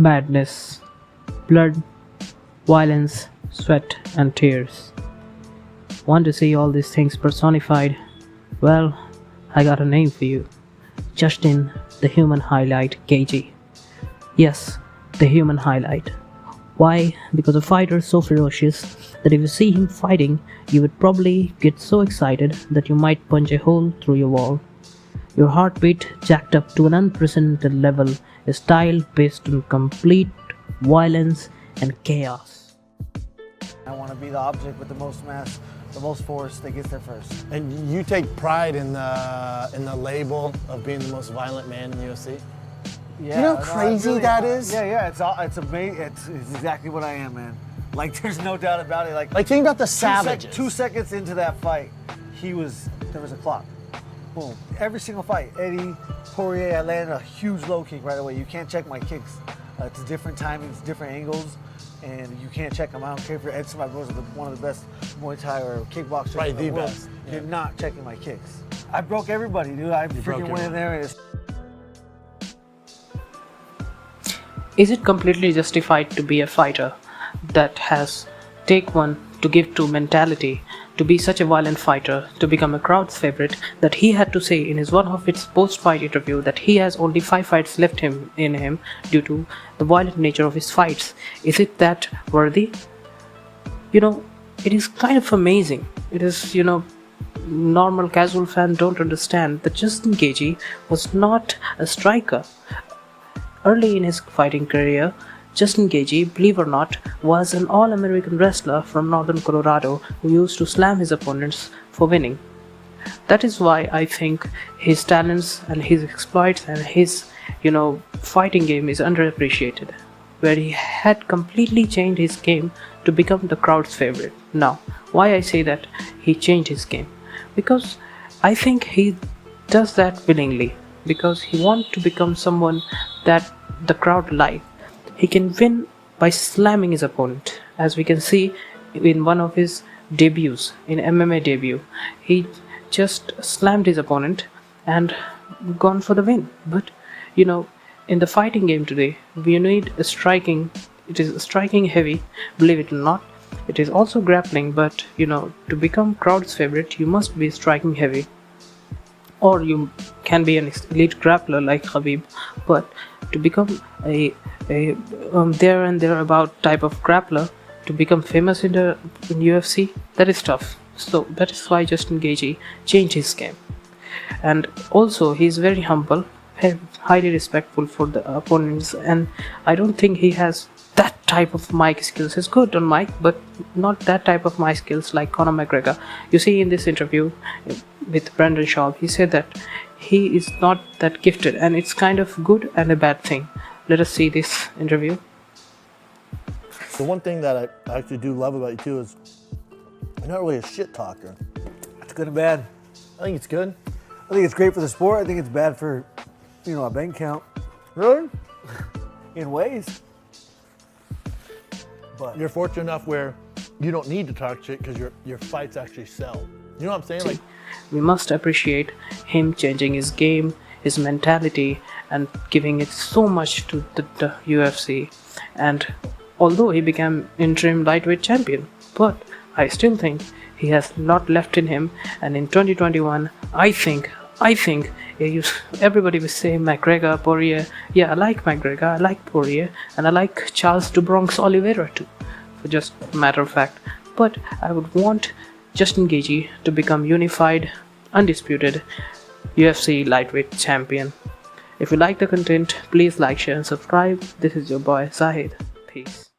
Madness, blood, violence, sweat, and tears. Want to see all these things personified? Well, I got a name for you. Justin, the human highlight Gaethje. Yes, the human highlight. Why? Because a fighter so ferocious that if you see him fighting, you would probably get so excited that you might punch a hole through your wall. Your heartbeat jacked up to an unprecedented level, a style based on complete violence and chaos. I want to be the object with the most mass, the most force that gets there first. And you take pride in the label of being the most violent man in UFC? Yeah, You know how crazy that is? Yeah, it's amazing. It's exactly what I am, man. Like, there's no doubt about it. Like Think about the savages. 2 seconds into that fight, there was a clock. Boom. Every single fight, Eddie, Poirier, I landed a huge low kick right away. You can't check my kicks. It's different timings, different angles, and you can't check them. I don't care if you're Ed Smith, one of the best Muay Thai or kickboxers Right, in the the world. best. You're not checking my kicks. I broke everybody, dude. I freaking went in there and Is it completely justified to be a fighter that has take one to give two mentality, to be such a violent fighter, to become a crowd's favorite, that he had to say in his one of its post-fight interview that he has only 5 fights left in him due to the violent nature of his fights? Is it that worthy? It is kind of amazing. It is, normal casual fans don't understand that Justin Gaethje was not a striker. Early in his fighting career, Justin Gaethje, believe or not, was an all-American wrestler from northern Colorado who used to slam his opponents for winning. That is why I think his talents and his exploits and his, fighting game is underappreciated, where he had completely changed his game to become the crowd's favorite. Now, why I say that he changed his game? Because I think he does that willingly, because he wants to become someone that the crowd like. He can win by slamming his opponent, as we can see in one of his debuts, in MMA debut. He just slammed his opponent and gone for the win. But in the fighting game today, we need a striking. It is striking heavy, believe it or not. It is also grappling, but to become crowd's favorite, you must be striking heavy. Or you can be an elite grappler like Khabib, but to become a there and thereabout type of grappler, to become famous in UFC, that is tough. So that is why Justin Gaethje changed his game. And also he is very humble, highly respectful for the opponents, and I don't think he has that type of mic skills. He's good on mic, but not that type of mic skills like Conor McGregor. You see in this interview with Brandon Schaub, he said that he is not that gifted, and it's kind of good and a bad thing. Let us see this interview. The one thing that I actually do love about you too is you're not really a shit talker. it's good and bad. I think it's good. I think it's great for the sport. I think it's bad for, a bank count Really? in ways. But You're fortunate enough where you don't need to talk shit because your fights actually sell. You know what I'm saying? Like, we must appreciate him changing his game, his mentality, and giving it so much to the UFC. And although he became interim lightweight champion, but I still think he has a lot left in him. And in 2021, I think everybody will say McGregor, Poirier. Yeah, I like McGregor, I like Poirier, and I like Charles the Bronx Oliveira too, for just a matter of fact. But I would want Justin Gaethje to become unified, undisputed UFC lightweight champion. If you like the content, please like, share and subscribe. This is your boy Zahid. Peace.